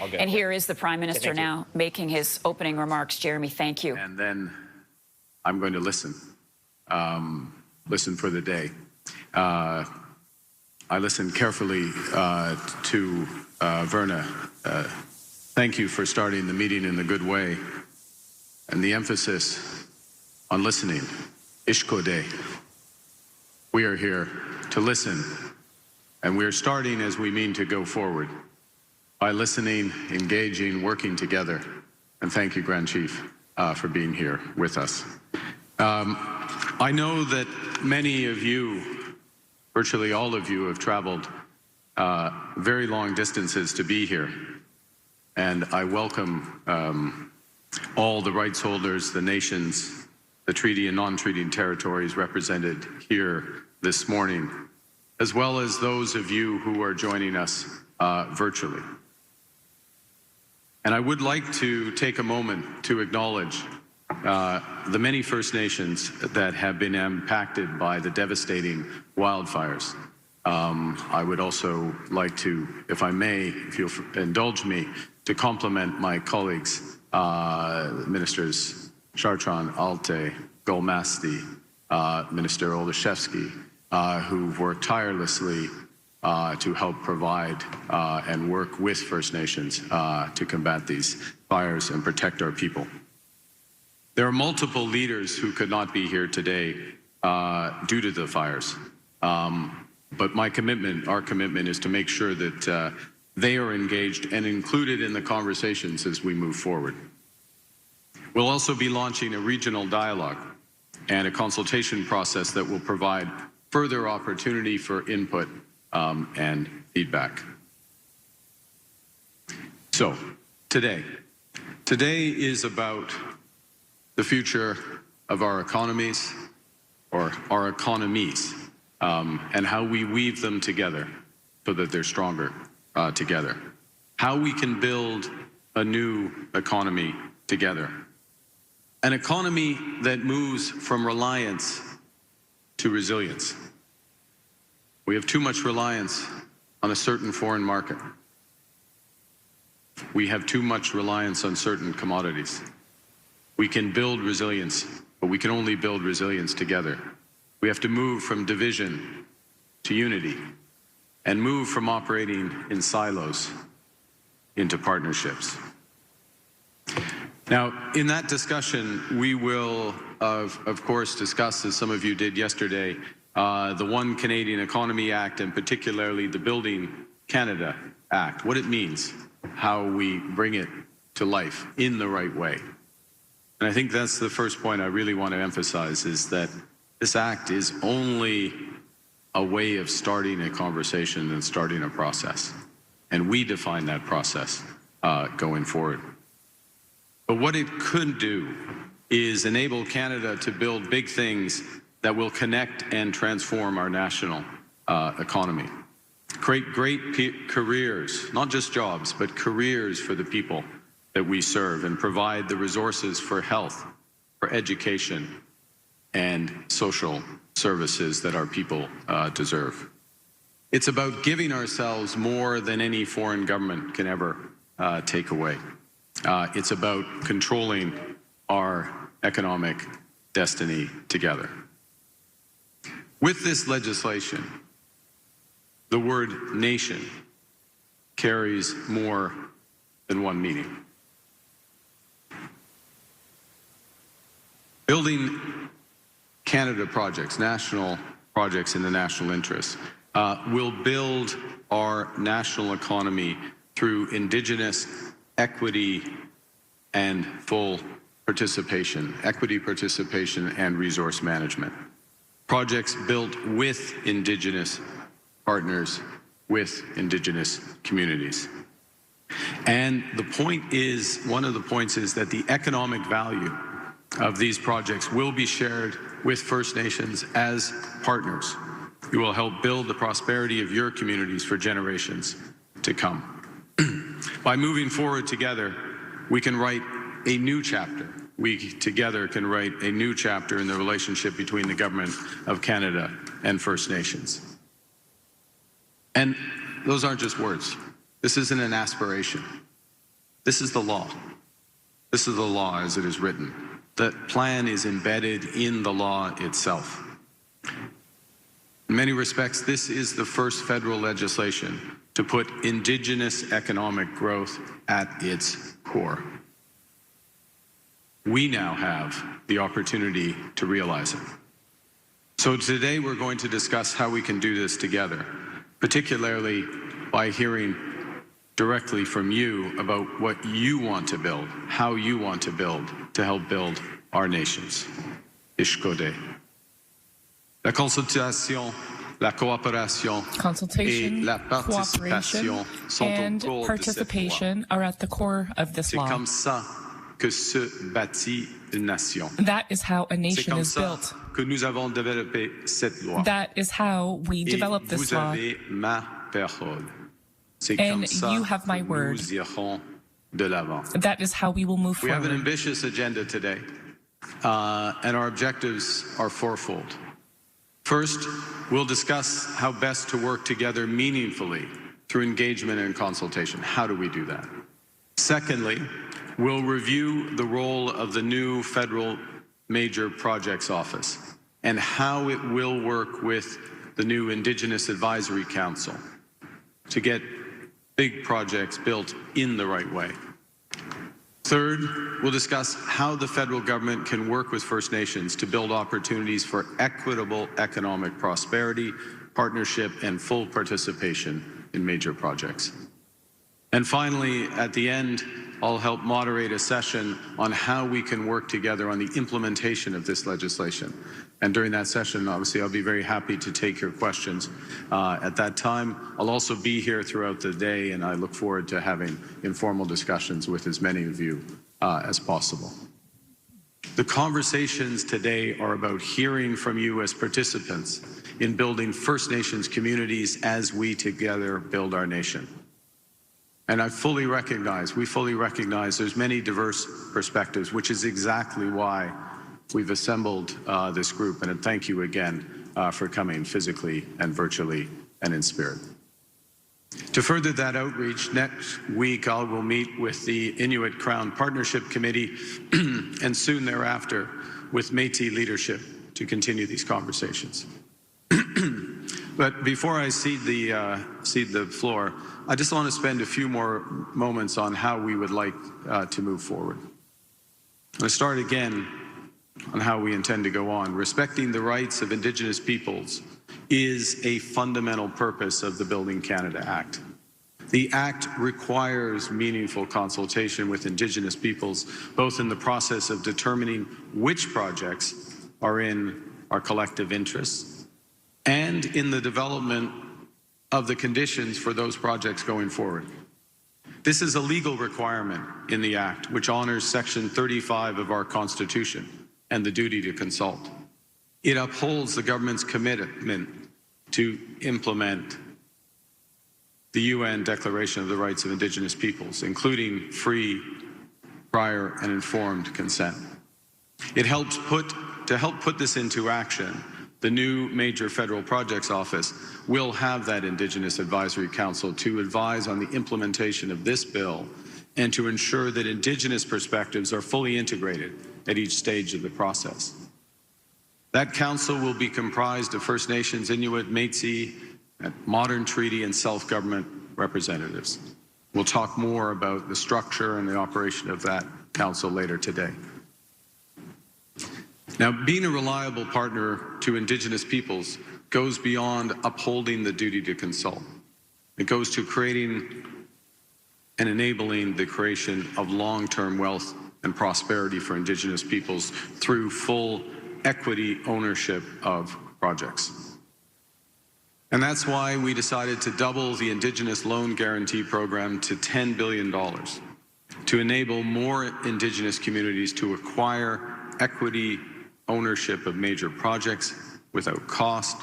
And here is the Prime Minister now making his opening remarks. Jeremy, thank you. And then I'm going to listen. Listen for the day. I listened carefully to Verna. Thank you for starting the meeting in a good way. And the emphasis on listening. Ishko Day. We are here to listen. And we are starting as we mean to go forward. By listening, engaging, working together. And thank you, Grand Chief, for being here with us. I know that many of you, virtually all of you, have traveled very long distances to be here. And I welcome all the rights holders, the nations, the treaty and non-treaty territories represented here this morning, as well as those of you who are joining us virtually. And I would like to take a moment to acknowledge the many First Nations that have been impacted by the devastating wildfires. I would also like to, if I may, if you'll indulge me, to compliment my colleagues, Ministers Chartran, Alte, Golmasti, Minister Olszewski, who've worked tirelessly to help provide and work with First Nations to combat these fires and protect our people. There are multiple leaders who could not be here today due to the fires. But my commitment, our commitment, is to make sure that they are engaged and included in the conversations as we move forward. We'll also be launching a regional dialogue and a consultation process that will provide further opportunity for input and feedback. So, today is about the future of our economies, or our economies, and how we weave them together so that they're stronger together. How we can build a new economy together. An economy that moves from reliance to resilience. We have too much reliance on a certain foreign market. We have too much reliance on certain commodities. We can build resilience, but we can only build resilience together. We have to move from division to unity and move from operating in silos into partnerships. Now, in that discussion, we will, of course, discuss, as some of you did yesterday, the One Canadian Economy Act, and particularly the Building Canada Act, what it means, how we bring it to life in the right way. And I think that's the first point I really want to emphasize, is that this act is only a way of starting a conversation and starting a process. And we define that process going forward. But what it could do is enable Canada to build big things that will connect and transform our national economy. Create great careers, not just jobs, but careers for the people that we serve, and provide the resources for health, for education, and social services that our people deserve. It's about giving ourselves more than any foreign government can ever take away. It's about controlling our economic destiny together. With this legislation, the word nation carries more than one meaning. Building Canada projects, national projects in the national interest, will build our national economy through Indigenous equity and full participation, equity participation and resource management. Projects built with Indigenous partners, with Indigenous communities. And the point is, one of the points is that the economic value of these projects will be shared with First Nations as partners who will help build the prosperity of your communities for generations to come. By moving forward together, we can write a new chapter. We together can write a new chapter in the relationship between the Government of Canada and First Nations. And those aren't just words. This isn't an aspiration. This is the law. This is the law as it is written. The plan is embedded in the law itself. In many respects, this is the first federal legislation to put Indigenous economic growth at its core. We now have the opportunity to realize it. So today we're going to discuss how we can do this together, particularly by hearing directly from you about what you want to build, how you want to build to help build our nations. Ishkode. La consultation, la coopération, Consultation, et la cooperation, participation sont au and cœur de cette loi. participation are at the core of this C'est law. comme ça que se bâtit une nation. That is how a C'est nation comme is ça built. que nous avons développé cette loi. That is how we Et develop this vous law. avez ma parole. C'est And comme ça you have my que word. nous irons de l'avant. That is how we will move We have an forward. ambitious agenda today, and our objectives are fourfold. First, we'll discuss how best to work together meaningfully through engagement and consultation. How do we do that? Secondly, we'll review the role of the new Federal Major Projects Office and how it will work with the new Indigenous Advisory Council to get big projects built in the right way. Third, we'll discuss how the federal government can work with First Nations to build opportunities for equitable economic prosperity, partnership, and full participation in major projects. And finally, at the end, I'll help moderate a session on how we can work together on the implementation of this legislation. And during that session, obviously, I'll be very happy to take your questions at that time. I'll also be here throughout the day, and I look forward to having informal discussions with as many of you as possible. The conversations today are about hearing from you as participants in building First Nations communities as we together build our nation. And we fully recognize there's many diverse perspectives, which is exactly why we've assembled this group. And thank you again for coming physically and virtually and in spirit. To further that outreach, next week I will meet with the Inuit Crown Partnership Committee and soon thereafter with Métis leadership to continue these conversations. But before I cede the floor, I just want to spend a few more moments on how we would like to move forward. I'm going to start again on how we intend to go on. Respecting the rights of Indigenous peoples is a fundamental purpose of the Building Canada Act. The Act requires meaningful consultation with Indigenous peoples, both in the process of determining which projects are in our collective interests and in the development of the conditions for those projects going forward. This is a legal requirement in the Act, which honors Section 35 of our Constitution and the duty to consult. It upholds the government's commitment to implement the UN Declaration of the Rights of Indigenous Peoples, including free, prior, and informed consent. To help put this into action, the new Major Federal Projects Office will have that Indigenous Advisory Council to advise on the implementation of this bill and to ensure that Indigenous perspectives are fully integrated at each stage of the process. That council will be comprised of First Nations, Inuit, Métis, modern treaty and self-government representatives. We'll talk more about the structure and the operation of that council later today. Now, being a reliable partner to Indigenous peoples goes beyond upholding the duty to consult. It goes to creating and enabling the creation of long-term wealth and prosperity for Indigenous peoples through full equity ownership of projects. And that's why we decided to double the Indigenous Loan Guarantee Program to $10 billion to enable more Indigenous communities to acquire equity ownership of major projects without cost.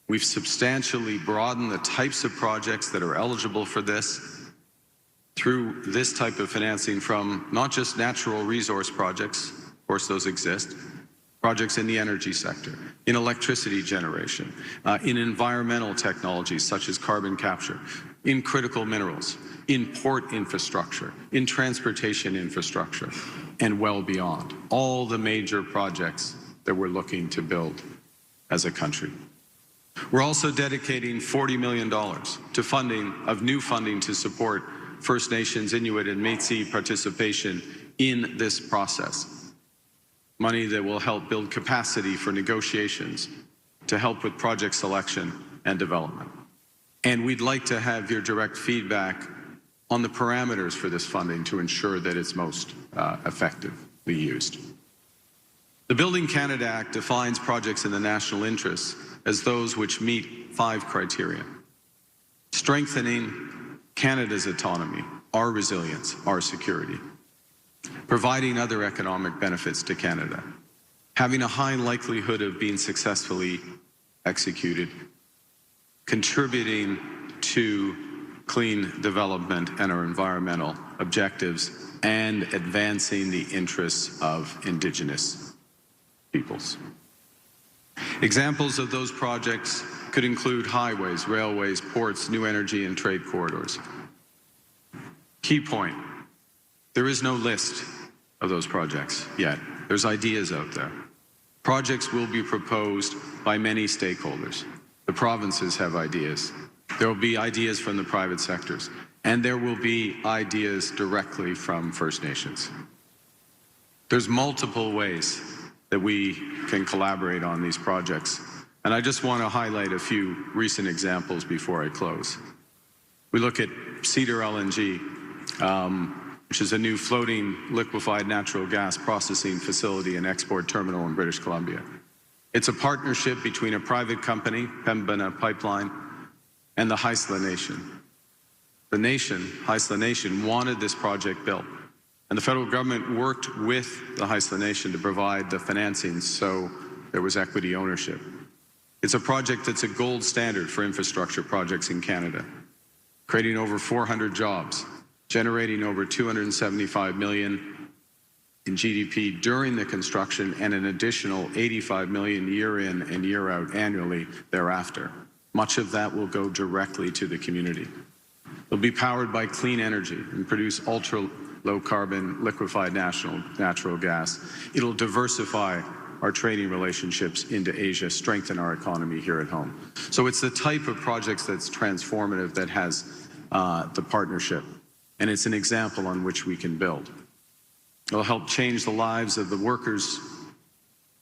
We've substantially broadened the types of projects that are eligible for this through this type of financing, from not just natural resource projects, of course those exist, projects in the energy sector, in electricity generation, in environmental technologies such as carbon capture, in critical minerals, in port infrastructure, in transportation infrastructure, and well beyond. All the major projects that we're looking to build as a country. We're also dedicating $40 million to new funding to support First Nations, Inuit, and Métis participation in this process. Money that will help build capacity for negotiations, to help with project selection and development. And we'd like to have your direct feedback on the parameters for this funding to ensure that it's most effectively used. The Building Canada Act defines projects in the national interest as those which meet 5 criteria: strengthening Canada's autonomy, our resilience, our security, providing other economic benefits to Canada, having a high likelihood of being successfully executed, contributing to clean development and our environmental objectives, and advancing the interests of Indigenous peoples. Examples of those projects could include highways, railways, ports, new energy, and trade corridors. Key point, there is no list of those projects yet. There's ideas out there. Projects will be proposed by many stakeholders. The provinces have ideas. There will be ideas from the private sectors, and there will be ideas directly from First Nations. There's multiple ways that we can collaborate on these projects, and I just want to highlight a few recent examples before I close. We look at Cedar LNG, which is a new floating liquefied natural gas processing facility and export terminal in British Columbia. It's a partnership between a private company, Pembina Pipeline, and the Haisla Nation. The Haisla Nation, wanted this project built, and the federal government worked with the Haisla Nation to provide the financing so there was equity ownership. It's a project that's a gold standard for infrastructure projects in Canada, creating over 400 jobs, generating over $275 million in GDP during the construction and an additional $85 million year in and year out annually thereafter. Much of that will go directly to the community. It'll be powered by clean energy and produce ultra-low carbon liquefied natural gas. It'll diversify our trading relationships into Asia, strengthen our economy here at home. So it's the type of projects that's transformative that has the partnership, and it's an example on which we can build. It'll help change the lives of the workers,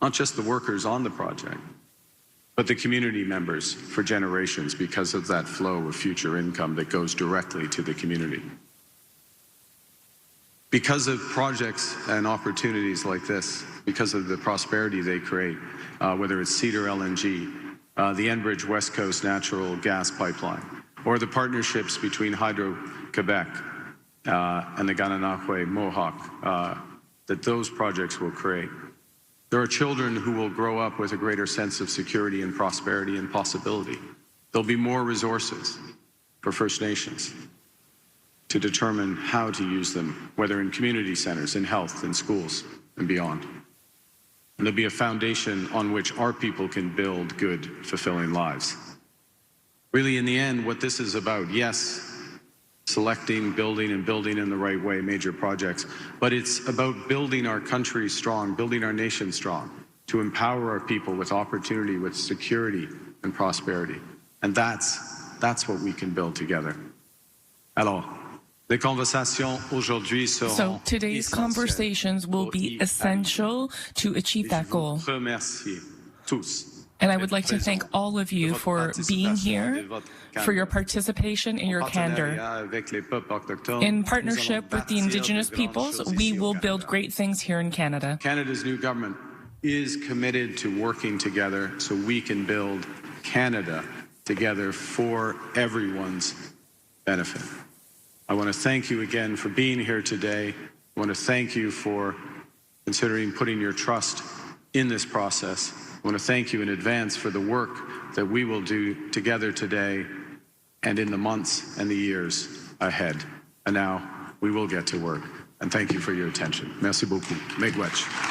not just the workers on the project, but the community members for generations because of that flow of future income that goes directly to the community. Because of projects and opportunities like this, because of the prosperity they create, whether it's Cedar LNG, the Enbridge West Coast natural gas pipeline, or the partnerships between Hydro-Quebec and the Gananoque Mohawk that those projects will create. There are children who will grow up with a greater sense of security and prosperity and possibility. There'll be more resources for First Nations to determine how to use them, whether in community centers, in health, in schools, and beyond. And there'll be a foundation on which our people can build good, fulfilling lives. Really, in the end, what this is about, yes, selecting, building, and building in the right way major projects, but it's about building our country strong, building our nation strong, to empower our people with opportunity, with security and prosperity. And that's what we can build together. Alors, les conversations aujourd'hui seront So today's conversations will be essential to achieve that goal. Remercier tous. And I would like to thank all of you for being here, for your participation and your candor. In partnership with the Indigenous peoples, we will build great things here in Canada. Canada's new government is committed to working together so we can build Canada together for everyone's benefit. I want to thank you again for being here today. I want to thank you for considering putting your trust in this process. I want to thank you in advance for the work that we will do together today and in the months and the years ahead. And now we will get to work. And thank you for your attention. Merci beaucoup. Miigwech.